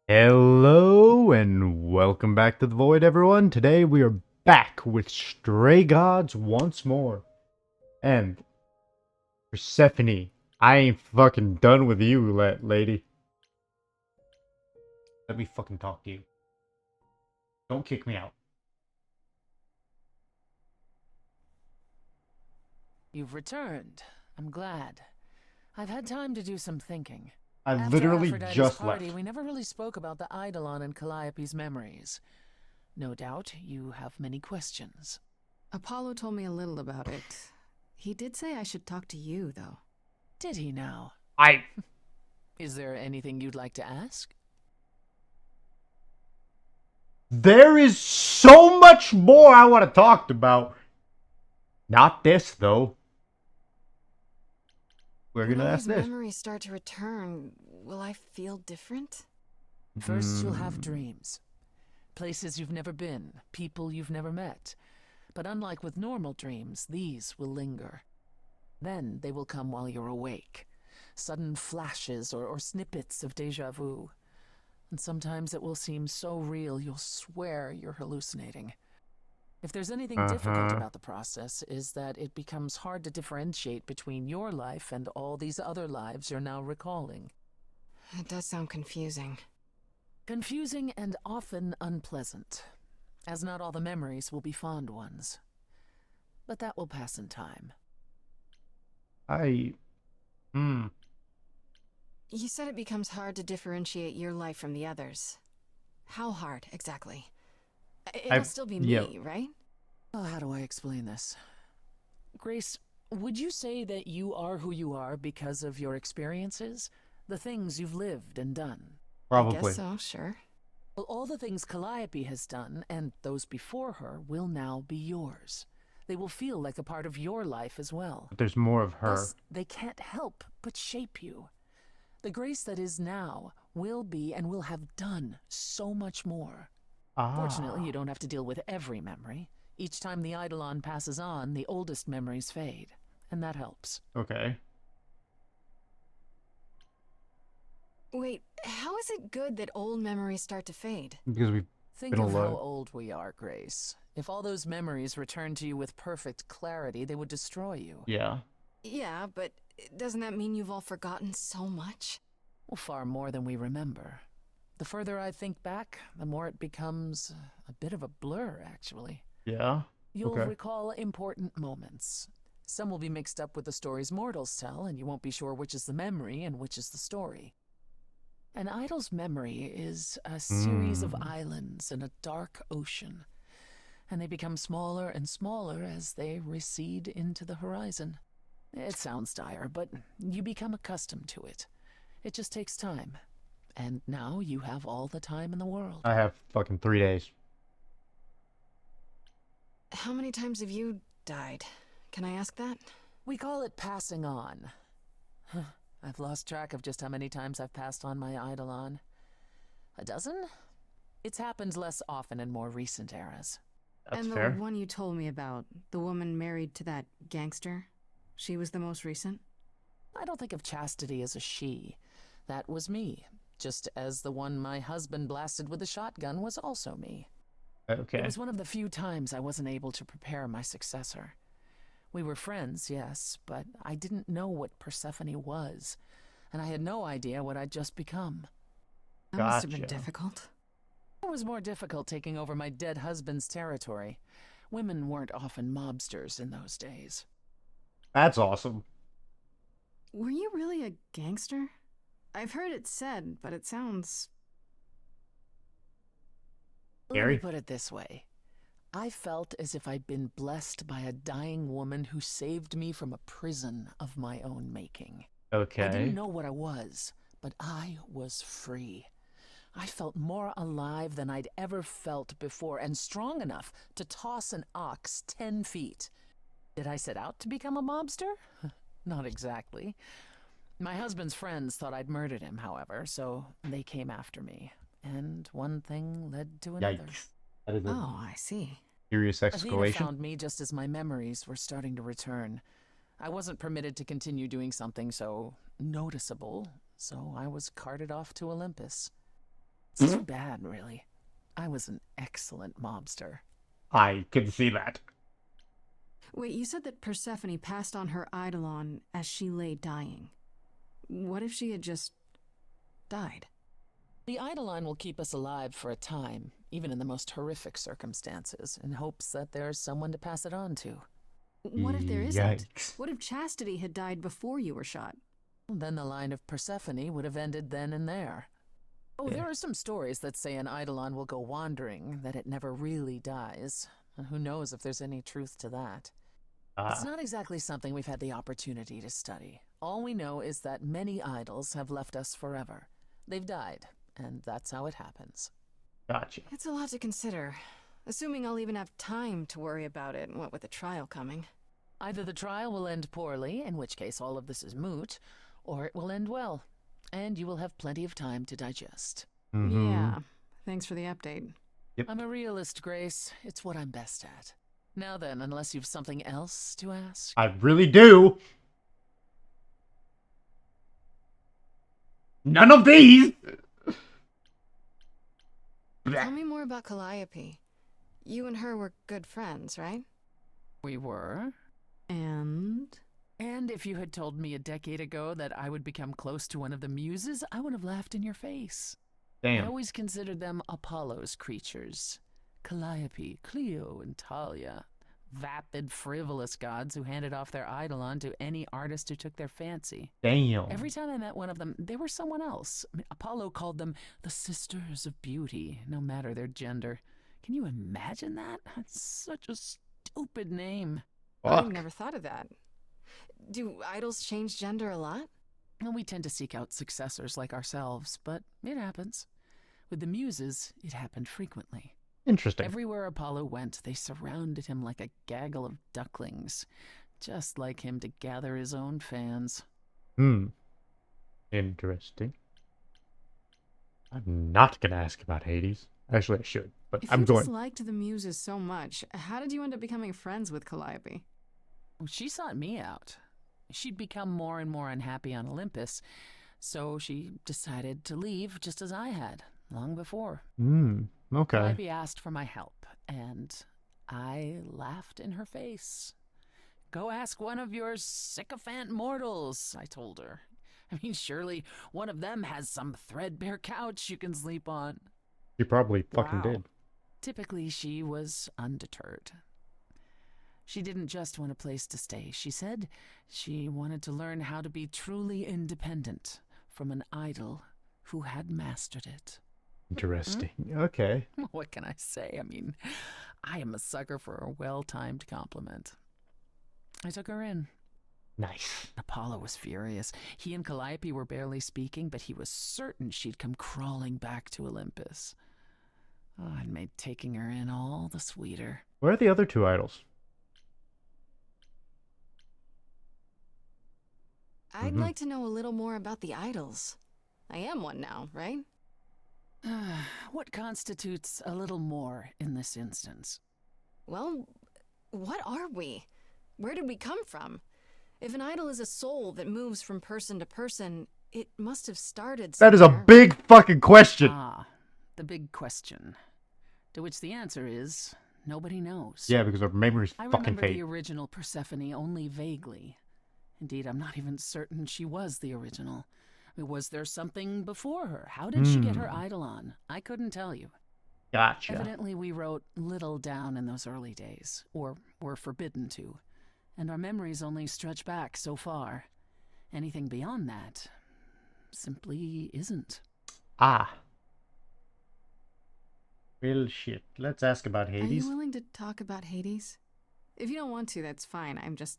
Hello and welcome back to the Void, everyone. Today we are back with Stray Gods once more. And Persephone, I ain't fucking done with you, lady. Let me fucking talk to you. Don't kick me out. You've returned. I'm glad. I've had time to do some thinking. I After literally Aphrodite's just party, left. we never really spoke about the Eidolon and Calliope's memories. No doubt you have many questions. Apollo told me a little about it. He did say I should talk to you, though. Did he now? I... Is there anything you'd like to ask? There is so much more I want to talk about. Not this, though. We're When gonna all ask these this. memories start to return, will I feel different? First, you'll have dreams. Places you've never been, people you've never met. But unlike with normal dreams, these will linger. Then they will come while you're awake. Sudden flashes or snippets of deja vu. And sometimes it will seem so real you'll swear you're hallucinating. If there's anything difficult about the process, is that it becomes hard to differentiate between your life and all these other lives you're now recalling. It does sound confusing. Confusing and often unpleasant, as not all the memories will be fond ones. But that will pass in time. Hmm. You said it becomes hard to differentiate your life from the others. How hard, exactly? It'll still be me, right? Oh, how do I explain this? Grace, would you say that you are who you are because of your experiences? The things you've lived and done? Probably. I guess so, sure. Well, all the things Calliope has done, and those before her, will now be yours. They will feel like a part of your life as well. But there's more of her. Thus, they can't help but shape you. The Grace that is now will be and will have done so much more. Fortunately, you don't have to deal with every memory. Each time the Eidolon passes on, the oldest memories fade, and that helps. Okay. Wait, how is it good that old memories start to fade? Because we've Think been of how alone. old we are, Grace. If all those memories returned to you with perfect clarity, they would destroy you. Yeah. Yeah, but doesn't that mean you've all forgotten so much? Well, far more than we remember. The further I think back, the more it becomes a bit of a blur, actually. Yeah. You'll Okay. recall important moments. Some will be mixed up with the stories mortals tell, and you won't be sure which is the memory and which is the story. An idol's memory is a series of islands in a dark ocean, and they become smaller and smaller as they recede into the horizon. It sounds dire, but you become accustomed to it. It just takes time. And now you have all the time in the world. I have fucking 3 days. How many times have you died? Can I ask that? We call it passing on. I've lost track of just how many times I've passed on my Eidolon. A dozen? It's happened less often in more recent eras. That's and the fair. one you told me about, the woman married to that gangster, she was the most recent? I don't think of chastity as a she. That was me, just as the one my husband blasted with a shotgun was also me. Okay. It was one of the few times I wasn't able to prepare my successor. We were friends, yes, but I didn't know what Persephone was, and I had no idea what I'd just become. That must have been Gotcha. difficult. It was more difficult taking over my dead husband's territory. Women weren't often mobsters in those days. That's awesome. Were you really a gangster? I've heard it said, but it sounds... Let me Gary? put it this way. I felt as if I'd been blessed by a dying woman who saved me from a prison of my own making. I Okay. didn't know what I was, but I was free. I felt more alive than I'd ever felt before, and strong enough to toss an ox 10 feet. Did I set out to become a mobster? Not exactly. My husband's friends thought I'd murdered him, however, so they came after me. And one thing led to another. Yikes. That is a Oh, I see. serious Athena escalation. found me just as my memories were starting to return. I wasn't permitted to continue doing something so noticeable, so I was carted off to Olympus. It's too bad, really. I was an excellent mobster. I can see that. Wait, you said that Persephone passed on her eidolon as she lay dying. What if she had just died? The eidolon will keep us alive for a time, even in the most horrific circumstances, in hopes that there's someone to pass it on to. What if there isn't? Yikes. What if Chastity had died before you were shot? Then the line of Persephone would have ended then and there. Oh, there are some stories that say an eidolon will go wandering, that it never really dies. And who knows if there's any truth to that. It's not exactly something we've had the opportunity to study. All we know is that many idols have left us forever. They've died, and that's how it happens. Gotcha. It's a lot to consider. Assuming I'll even have time to worry about it, what with the trial coming. Either the trial will end poorly, in which case all of this is moot, or it will end well, and you will have plenty of time to digest. Mm-hmm. Yeah, thanks for the update. Yep. I'm a realist, Grace. It's what I'm best at. Now then, unless you've something else to ask. I really do. None of these! Tell me more about Calliope. You and her were good friends, right? We were. And if you had told me a decade ago that I would become close to one of the muses, I would have laughed in your face. I Damn. always considered them Apollo's creatures. Calliope, Clio, and Talia. Vapid, frivolous gods who handed off their eidolon to any artist who took their fancy. Damn. Every time I met one of them, they were someone else. I mean, Apollo called them the Sisters of Beauty, no matter their gender. Can you imagine that? That's such a stupid name. I've never thought of that. Do idols change gender a lot? Well, we tend to seek out successors like ourselves, but it happens. With the muses, it happened frequently. Interesting. Everywhere Apollo went, they surrounded him like a gaggle of ducklings, just like him to gather his own fans. Interesting. I'm not gonna ask about Hades. Actually, I should, but If I'm you going. just liked the muses so much, how did you end up becoming friends with Calliope? She sought me out. She'd become more and more unhappy on Olympus, so she decided to leave just as I had, long before. Okay. Calliope asked for my help, and I laughed in her face. Go ask one of your sycophant mortals, I told her. I mean, surely one of them has some threadbare couch you can sleep on. You probably fucking Wow. did. Typically, she was undeterred. She didn't just want a place to stay. She said she wanted to learn how to be truly independent from an idol who had mastered it. Interesting. Okay. What can I say? I mean, I am a sucker for a well-timed compliment. I took her in. Nice. Apollo was furious. He and Calliope were barely speaking, but he was certain she'd come crawling back to Olympus. Oh, it made taking her in all the sweeter. Where are the other two idols? I'd like to know a little more about the idols. I am one now, right? What constitutes a little more in this instance? Well, what are we? Where did we come from? If an idol is a soul that moves from person to person, it must have started somewhere. That is a big fucking question. Ah, the big question. To which the answer is, nobody knows. Yeah, because our memory's I fucking remember fake. the original Persephone only vaguely. Indeed, I'm not even certain she was the original. I mean, was there something before her? How did she get her eidolon? I couldn't tell you. Gotcha. Evidently, we wrote little down in those early days, or were forbidden to, and our memories only stretch back so far. Anything beyond that simply isn't. Ah. Well, shit. Let's ask about Are Hades. you willing to talk about Hades? If you don't want to, that's fine. I'm just...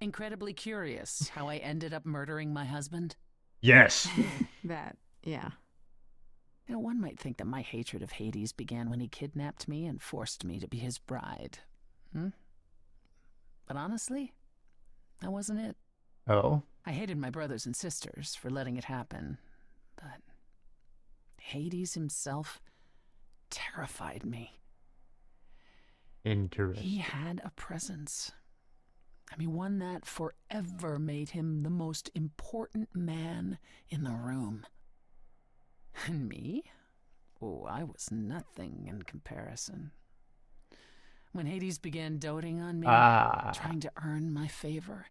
Incredibly curious how I ended up murdering my husband. Yes. that, yeah. You know, one might think that my hatred of Hades began when he kidnapped me and forced me to be his bride. But honestly, that wasn't it. Oh. I hated my brothers and sisters for letting it happen, but Hades himself terrified me. Interesting. He had a presence. I mean, one that forever made him the most important man in the room. And me? Oh, I was nothing in comparison. When Hades began doting on me, trying to earn my favor,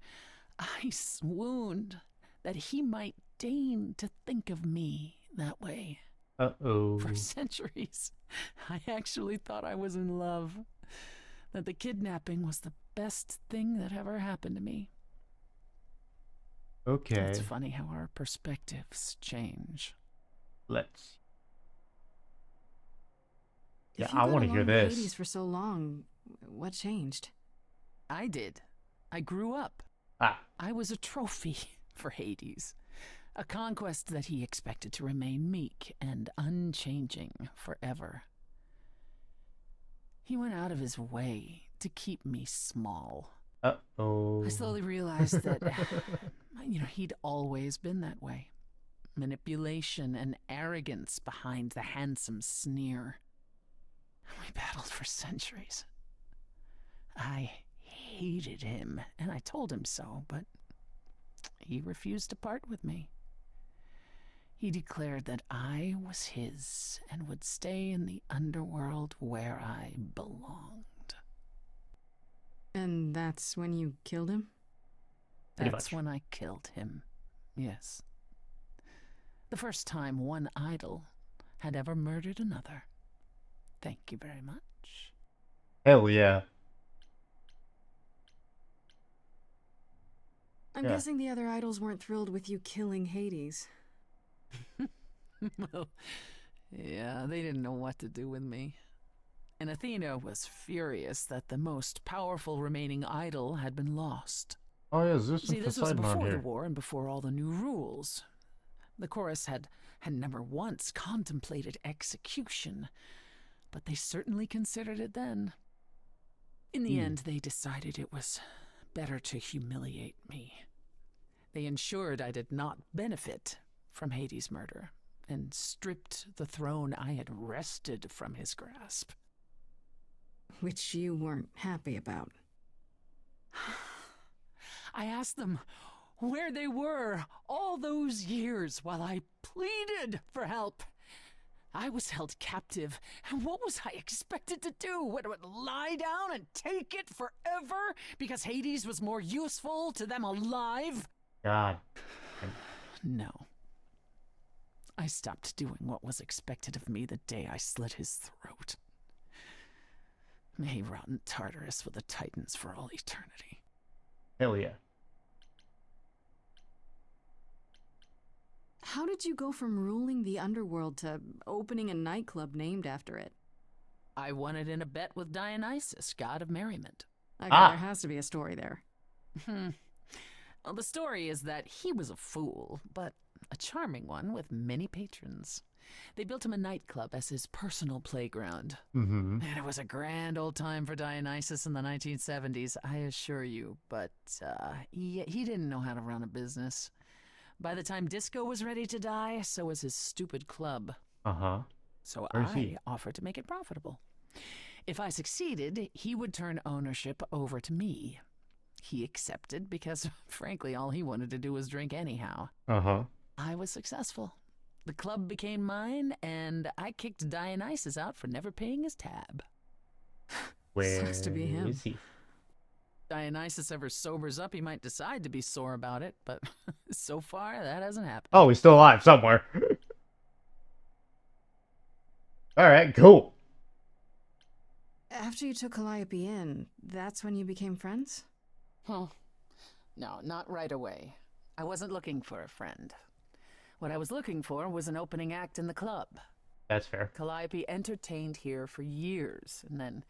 I swooned that he might deign to think of me that way. Uh-oh. For centuries, I actually thought I was in love, that the kidnapping was the best thing that ever happened to me. Okay. It's funny how our perspectives change. Let's. Yeah, If you I got want to along hear with this. Hades for so long, what changed? I did. I grew up. Ah. I was a trophy for Hades. A conquest that he expected to remain meek and unchanging forever. He went out of his way to keep me small. Uh-oh. I slowly realized that, he'd always been that way. Manipulation and arrogance behind the handsome sneer. We battled for centuries. I hated him, and I told him so, but he refused to part with me. He declared that I was his and would stay in the underworld where I belonged. And that's when you killed him? That's when I killed him, yes. The first time one idol had ever murdered another. Thank you very much. Hell yeah. I'm guessing the other idols weren't thrilled with you killing Hades. Well, yeah, they didn't know what to do with me. And Athena was furious that the most powerful remaining idol had been lost. Oh yeah, there's some See, this was Poseidon on before here. the war and before all the new rules. The chorus had never once contemplated execution, but they certainly considered it then. In the end, they decided it was better to humiliate me. They ensured I did not benefit from Hades' murder, and stripped the throne I had wrested from his grasp. Which you weren't happy about. I asked them where they were all those years while I pleaded for help. I was held captive, and what was I expected to do? What, lie down and take it forever because Hades was more useful to them alive? God. No. I stopped doing what was expected of me the day I slit his throat. May he rot in Tartarus with the Titans for all eternity. Hell yeah. How did you go from ruling the underworld to opening a nightclub named after it? I won it in a bet with Dionysus, god of merriment. Okay, there has to be a story there. Well, the story is that he was a fool, but a charming one with many patrons. They built him a nightclub as his personal playground. Mm-hmm. And it was a grand old time for Dionysus in the 1970s, I assure you. But he didn't know how to run a business. By the time disco was ready to die, so was his stupid club. Uh-huh. So Where's I he? offered to make it profitable. If I succeeded, he would turn ownership over to me. He accepted because, frankly, all he wanted to do was drink anyhow. Uh-huh. I was successful. The club became mine, and I kicked Dionysus out for never paying his tab. Where Sucks to be him. is he? Dionysus ever sobers up, he might decide to be sore about it, but so far, that hasn't happened. Oh, he's still alive somewhere. Alright, cool. After you took Calliope in, that's when you became friends? Well, no, not right away. I wasn't looking for a friend. What I was looking for was an opening act in the club. That's fair. Calliope entertained here for years, and then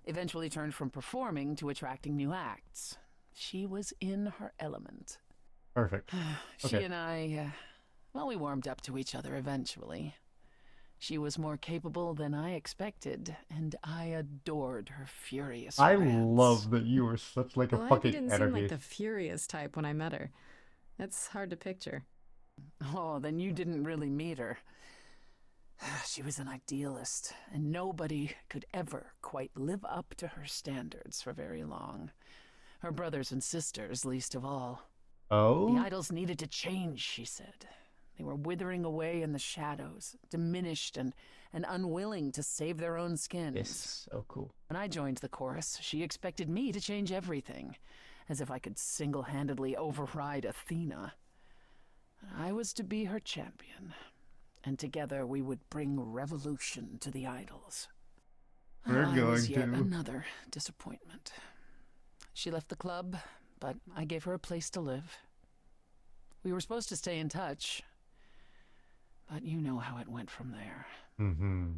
eventually turned from performing to attracting new acts. She was in her element. Perfect. She Okay. and I, we warmed up to each other eventually. She was more capable than I expected, and I adored her furious I rants. love that you were such like a Calliope fucking didn't seem anarchist. like the furious type when I met her. That's hard to picture. Oh, then you didn't really meet her. She was an idealist, and nobody could ever quite live up to her standards for very long. Her brothers and sisters, least of all. The Oh? idols needed to change, she said. They were withering away in the shadows, diminished and unwilling to save their own skins. Yes. Oh, cool. When I joined the chorus, she expected me to change everything, as if I could single-handedly override Athena. I was to be her champion, and together we would bring revolution to the idols. We're I was going yet to. another disappointment. She left the club, but I gave her a place to live. We were supposed to stay in touch, but you know how it went from there. Mm-hmm.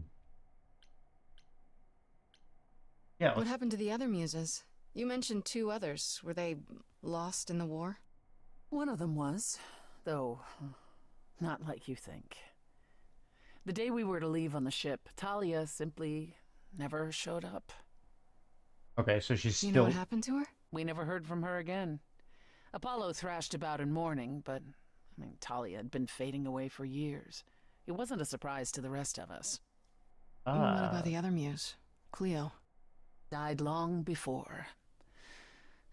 Yeah. What happened to the other muses? You mentioned 2 others. Were they lost in the war? One of them was, though not like you think. The day we were to leave on the ship, Talia simply never showed up. Okay, so she's You know still. what happened to her? We never heard from her again. Apollo thrashed about in mourning, but, Talia had been fading away for years. It wasn't a surprise to the rest of us. What about the other muse? Cleo. Died long before.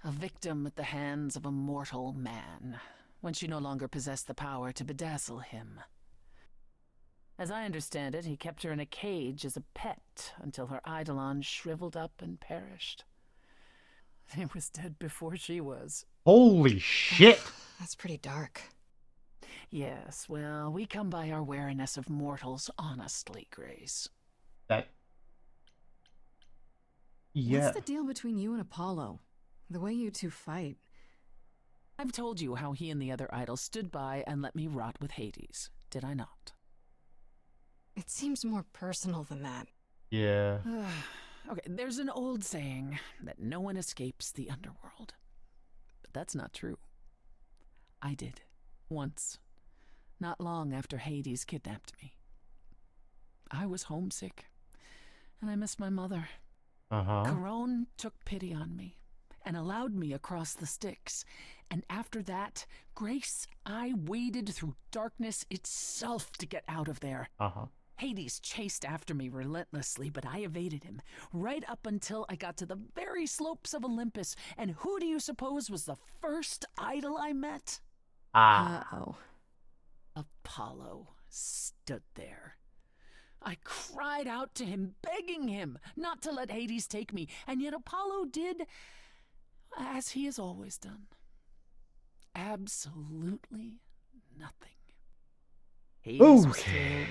A victim at the hands of a mortal man, when she no longer possessed the power to bedazzle him. As I understand it, he kept her in a cage as a pet until her eidolon shriveled up and perished. He was dead before she was. Holy shit! That's pretty dark. Yes, well, we come by our wariness of mortals honestly, Grace. That. Yeah. What's the deal between you and Apollo? The way you 2 fight. I've told you how he and the other idols stood by and let me rot with Hades, did I not? It seems more personal than that. Yeah. Okay, there's an old saying that no one escapes the underworld. But that's not true. I did. Once. Not long after Hades kidnapped me. I was homesick, and I missed my mother. Corone took pity on me and allowed me across the Styx. And after that, Grace, I waded through darkness itself to get out of there. Hades chased after me relentlessly, but I evaded him, right up until I got to the very slopes of Olympus. And who do you suppose was the first idol I met? Uh-oh. Apollo stood there. I cried out to him, begging him not to let Hades take me, and yet Apollo did as he has always done. Absolutely nothing. Hades was killed.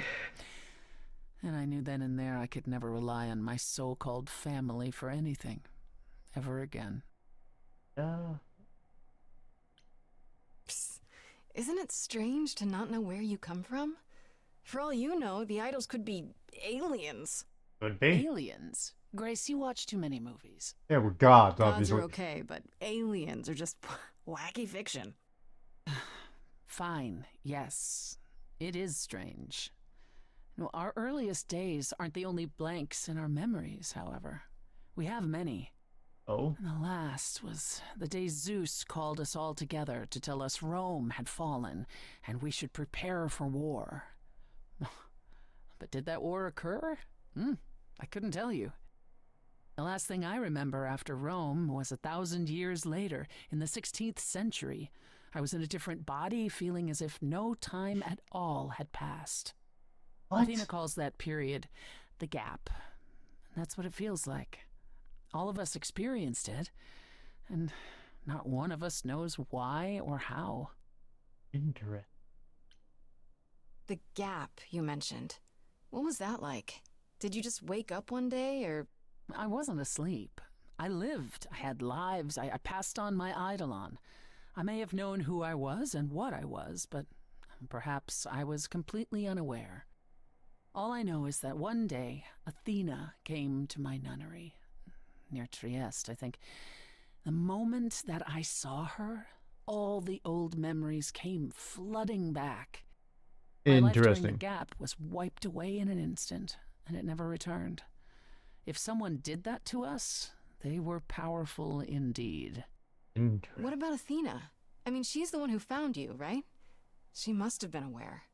And I knew then and there I could never rely on my so-called family for anything, ever again. Psst. Isn't it strange to not know where you come from? For all you know, the idols could be aliens. Could be. Aliens? Grace, you watch too many movies. Yeah, we're gods, Gods obviously. are okay, but aliens are just wacky fiction. Fine, yes. It is strange. No, our earliest days aren't the only blanks in our memories, however. We have many. Oh? And the last was the day Zeus called us all together to tell us Rome had fallen and we should prepare for war. But did that war occur? I couldn't tell you. The last thing I remember after Rome was 1,000 years later, in the 16th century. I was in a different body, feeling as if no time at all had passed. What? Athena calls that period the gap. And that's what it feels like. All of us experienced it, and not one of us knows why or how. Interesting. The gap you mentioned. What was that like? Did you just wake up one day, or... I wasn't asleep. I lived. I had lives. I passed on my eidolon. I may have known who I was and what I was, but perhaps I was completely unaware. All I know is that one day, Athena came to my nunnery, near Trieste, I think. The moment that I saw her, all the old memories came flooding back. My life during the gap was wiped away in an instant, and it never returned. If someone did that to us, they were powerful indeed. What about Athena? I mean, she's the one who found you, right? She must have been aware.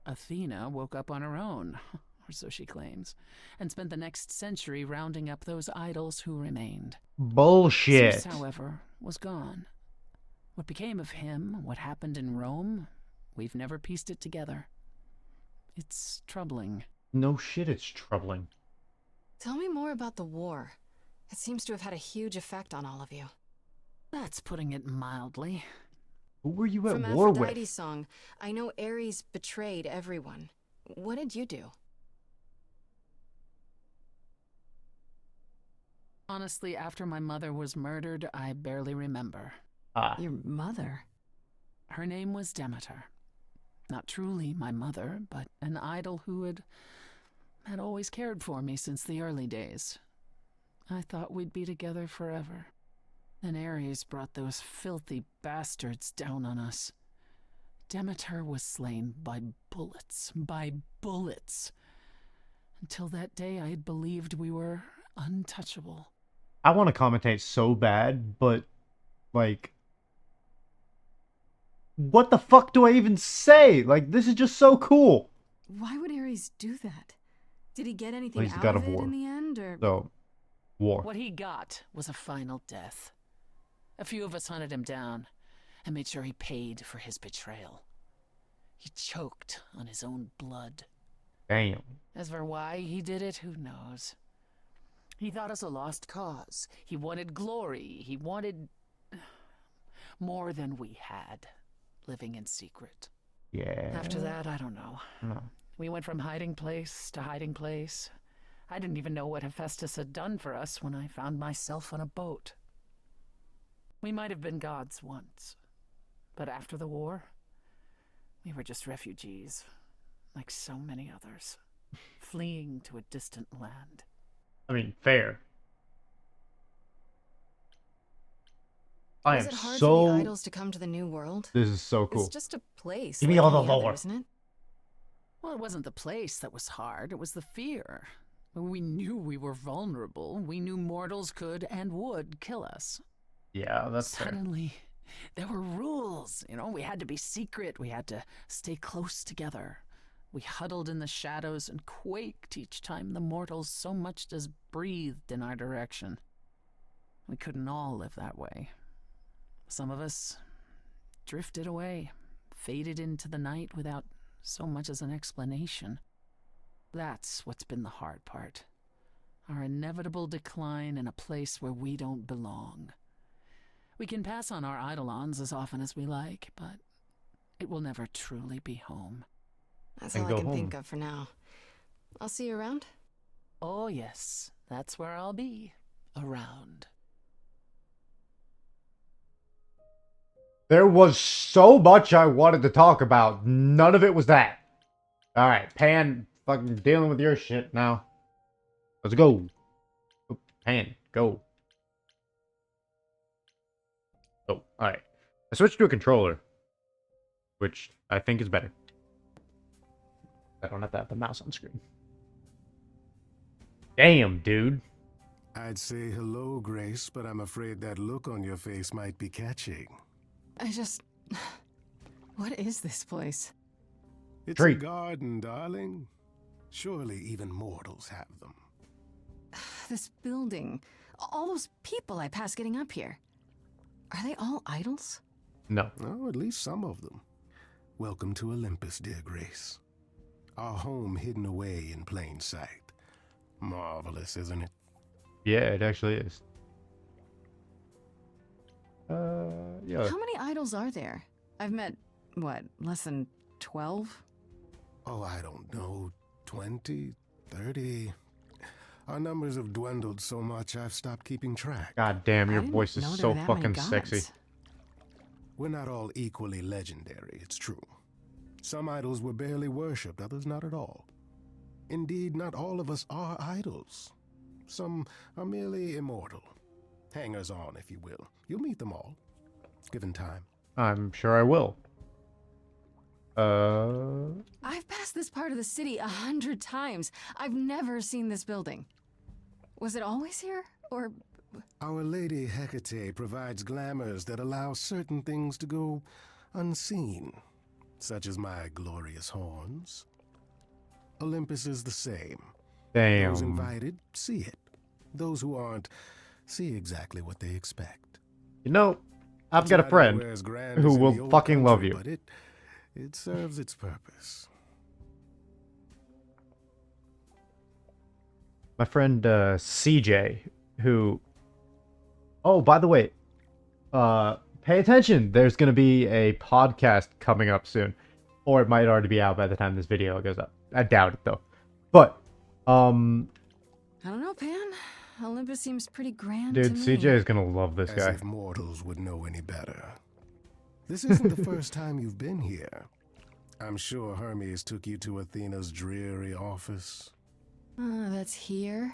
Athena woke up on her own, or so she claims, and spent the next century rounding up those idols who remained. Bullshit. Zeus, however, was gone. What became of him, what happened in Rome, We've never pieced it together. It's troubling. No shit, it's troubling. Tell me more about the war. It seems to have had a huge effect on all of you. That's putting it mildly. Who were you at From war Aphrodite's with? song, I know Ares betrayed everyone. What did you do? Honestly, after my mother was murdered, I barely remember. Ah, Your mother? Her name was Demeter. Not truly my mother, but an idol who had always cared for me since the early days. I thought we'd be together forever. Then Ares brought those filthy bastards down on us. Demeter was slain by bullets. By bullets. Until that day, I had believed we were untouchable. I want to commentate so bad, but like, what the fuck do I even say? Like, this is just so cool. Why would Ares do that? Did he get anything Well, he's the out god of of it war. in the end, or...? So, war. What he got was a final death. A few of us hunted him down and made sure he paid for his betrayal. He choked on his own blood. Damn. As for why he did it, who knows? He thought us a lost cause. He wanted glory. He wanted more than we had, living in secret. Yeah. After that, I don't know. No. We went from hiding place to hiding place. I didn't even know what Hephaestus had done for us when I found myself on a boat. We might have been gods once, but after the war, we were just refugees, like so many others, fleeing to a distant land. I mean, fair. I Was am it hard for so... the idols to come to the new world? This is so cool. It's just a place. Give me like all the any other, lore. isn't it? Well, it wasn't the place that was hard, it was the fear. We knew we were vulnerable. We knew mortals could and would kill us. Yeah, that's fair. Suddenly, there were rules. We had to be secret. We had to stay close together. We huddled in the shadows and quaked each time the mortals so much as breathed in our direction. We couldn't all live that way. Some of us drifted away, faded into the night without so much as an explanation. That's what's been the hard part. Our inevitable decline in a place where we don't belong. We can pass on our eidolons as often as we like, but it will never truly be home. That's And all go I can home. think of for now. I'll see you around. Oh yes, that's where I'll be. Around. There was so much I wanted to talk about. None of it was that. Alright, Pan, fucking dealing with your shit now. Let's go. Oh, Pan, go. Oh, alright. I switched to a controller, which I think is better. I don't have to have the mouse on screen. Damn, dude. I'd say hello, Grace, but I'm afraid that look on your face might be catching. What is this place? It's Treat. a garden, darling. Surely even mortals have them. This building. All those people I pass getting up here. Are they all idols? No. Oh, at least some of them. Welcome to Olympus, dear Grace. Our home hidden away in plain sight. Marvelous, isn't it? Yeah, it actually is. Yeah. How many idols are there? I've met, what, less than 12? Oh, I don't know. 20, 30. Our numbers have dwindled so much I've stopped keeping track. God damn, I your didn't voice is know there so were that many fucking gods. sexy. We're not all equally legendary, it's true. Some idols were barely worshipped, others not at all. Indeed, not all of us are idols. Some are merely immortal. Hangers-on, if you will. You'll meet them all, given time. I'm sure I will. I've passed this part of the city 100 times. I've never seen this building. Was it always here? Or... Our Lady Hecate provides glamours that allow certain things to go unseen, such as my glorious horns. Olympus is the same. Those Damn. invited see it. Those who aren't see exactly what they expect. You know, I've It's got a not friend anywhere as grand who as in will the old fucking love country, you. but It serves its purpose. My friend CJ, who... Oh, by the way, pay attention. There's going to be a podcast coming up soon. Or it might already be out by the time this video goes up. I doubt it, though. But, I don't know, Pan. Olympus seems pretty grand dude, to me. CJ is going to love this As guy. if mortals would know any better. This isn't the first time you've been here. I'm sure Hermes took you to Athena's dreary office. That's here?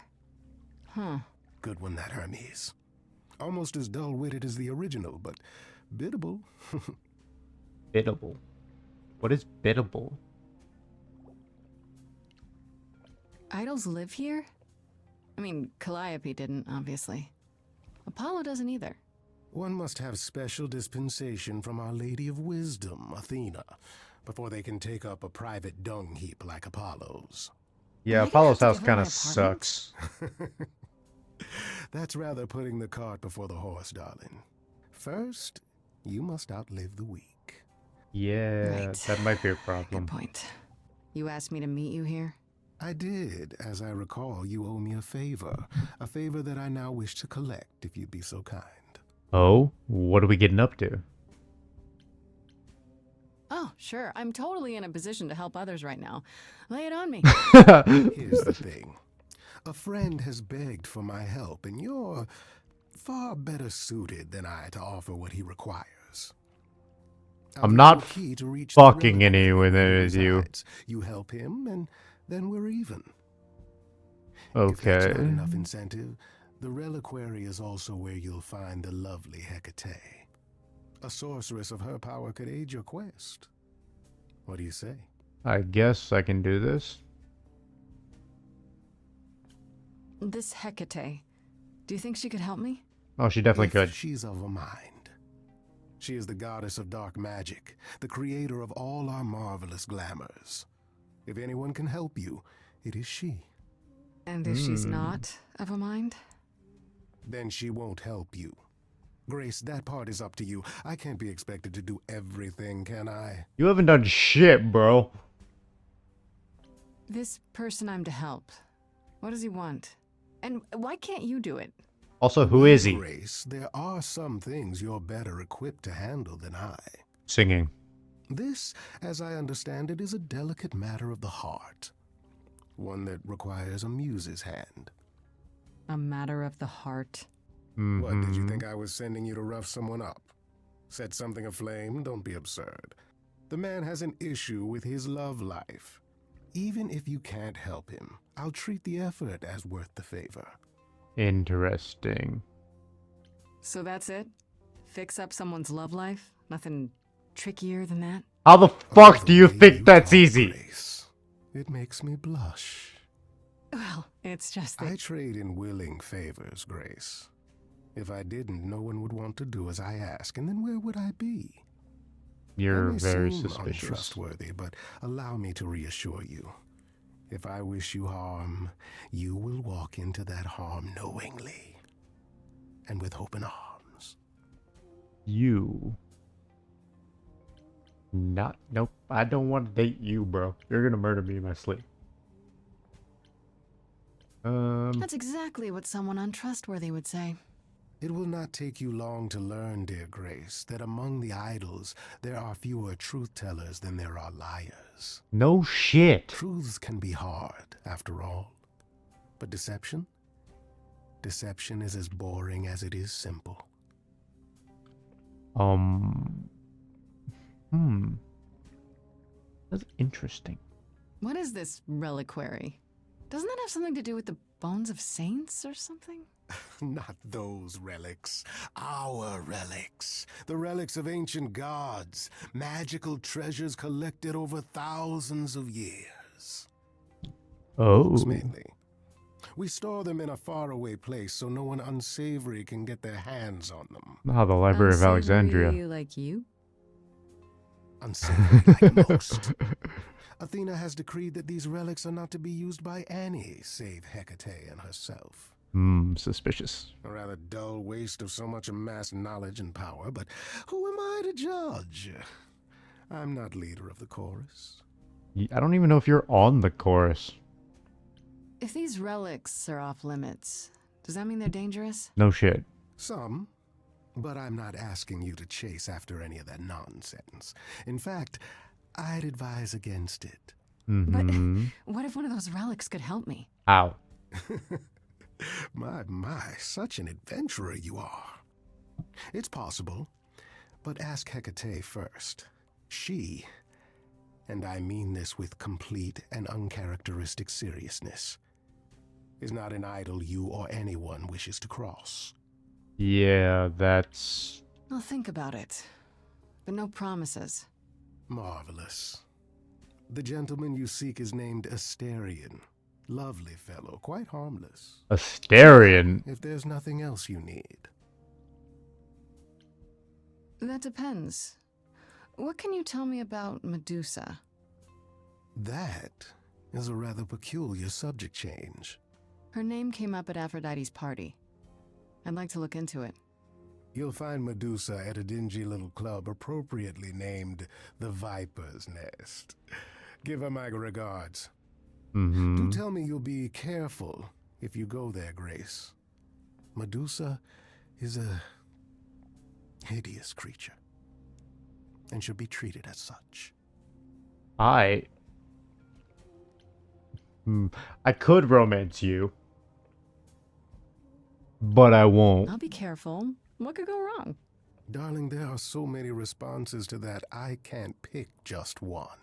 Huh. Good one, that Hermes. Almost as dull-witted as the original, but biddable. Biddable. What is biddable? Idols live here? I mean, Calliope didn't, obviously. Apollo doesn't either. One must have special dispensation from Our Lady of Wisdom, Athena, before they can take up a private dung heap like Apollo's. Yeah, Am I gonna Apollo's have to house give kind up of my apartment? sucks. That's rather putting the cart before the horse, darling. First, you must outlive the week. Yeah, Right. that might be a Good problem. point. You asked me to meet you here? I did. As I recall, you owe me a favor that I now wish to collect, if you'd be so kind. Oh, what are we getting up to? Oh, sure. I'm totally in a position to help others right now. Lay it on me. Here's the thing. A friend has begged for my help, and you're far better suited than I to offer what he requires. I'll I'm give not you a key to reach the fucking reliquary anyone where he with you. resides. You help him, and then we're even. If that's Okay. not enough incentive, the reliquary is also where you'll find the lovely Hecate. A sorceress of her power could aid your quest. What do you say? I guess I can do this. This Hecate. Do you think she could help me? Oh, she definitely If could. she's of a mind. She is the goddess of dark magic, the creator of all our marvelous glamours. If anyone can help you, it is she. And if she's not of a mind? Then she won't help you. Grace, that part is up to you. I can't be expected to do everything, can I? You haven't done shit, bro. This person I'm to help. What does he want? And why can't you do it? Also, who is he? Grace, there are some things you're better equipped to handle than I. Singing. This, as I understand it, is a delicate matter of the heart. One that requires a muse's hand. A matter of the heart. What, did you think I was sending you to rough someone up? Set something aflame? Don't be absurd. The man has an issue with his love life. Even if you can't help him, I'll treat the effort as worth the favor. Interesting. So that's it? Fix up someone's love life? Nothing trickier than that? How the fuck Oh, do you the way think that's talk, easy? Grace. It makes me blush. Well, it's just that I trade in willing favors, Grace. If I didn't, no one would want to do as I ask, and then where would I be? You're I may very seem suspicious. untrustworthy, but allow me to reassure you. If I wish you harm, you will walk into that harm knowingly and with open arms. You. Nope. I don't want to date you, bro. You're gonna murder me in my sleep. that's exactly what someone untrustworthy would say. It will not take you long to learn, dear Grace, that among the idols there are fewer truth-tellers than there are liars. No shit. Truths can be hard, after all. But deception? Deception is as boring as it is simple. That's interesting. What is this reliquary? Doesn't that have something to do with the bones of saints or something? Not those relics. Our relics. The relics of ancient gods. Magical treasures collected over thousands of years. Oh. Books, mainly. We store them in a faraway place so no one unsavory can get their hands on them. Ah, the Library of Alexandria. Unsavory like you? Unsavory like most. Athena has decreed that these relics are not to be used by any save Hecate and herself. Suspicious. A rather dull waste of so much amassed knowledge and power, but who am I to judge? I'm not leader of the chorus. I don't even know if you're on the chorus. If these relics are off limits, does that mean they're dangerous? No shit. Some, but I'm not asking you to chase after any of that nonsense. In fact, I'd advise against it. Mm-hmm. But what if one of those relics could help me? Ow. My, such an adventurer you are. It's possible, but ask Hecate first. She, and I mean this with complete and uncharacteristic seriousness, is not an idol you or anyone wishes to cross. Yeah, that's... I'll think about it, but no promises. Marvelous. The gentleman you seek is named Asterion. Lovely fellow, quite harmless. Asterion. If there's nothing else you need. That depends. What can you tell me about Medusa? That is a rather peculiar subject change. Her name came up at Aphrodite's party. I'd like to look into it. You'll find Medusa at a dingy little club appropriately named the Viper's Nest. Give her my regards. Mm-hmm. Do tell me you'll be careful if you go there, Grace. Medusa is a hideous creature and should be treated as such. I could romance you, but I won't. I'll be careful. What could go wrong? Darling, there are so many responses to that, I can't pick just one.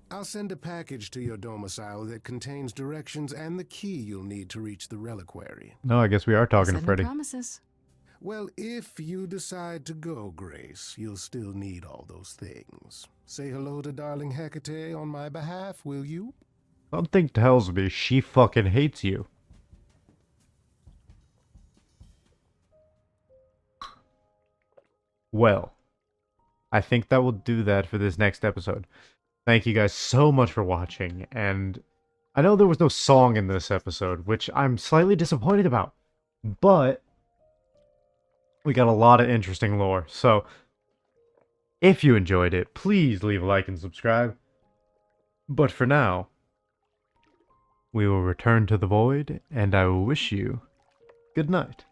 I'll send a package to your domicile that contains directions and the key you'll need to reach the reliquary. No, I guess we are talking to Said no Freddy. promises. Well, if you decide to go, Grace, you'll still need all those things. Say hello to darling Hecate on my behalf, will you? Something tells me she fucking hates you. Well, I think that will do that for this next episode. Thank you guys so much for watching, and I know there was no song in this episode, which I'm slightly disappointed about, but we got a lot of interesting lore, so if you enjoyed it, please leave a like and subscribe. But for now, we will return to the void, and I will wish you good night.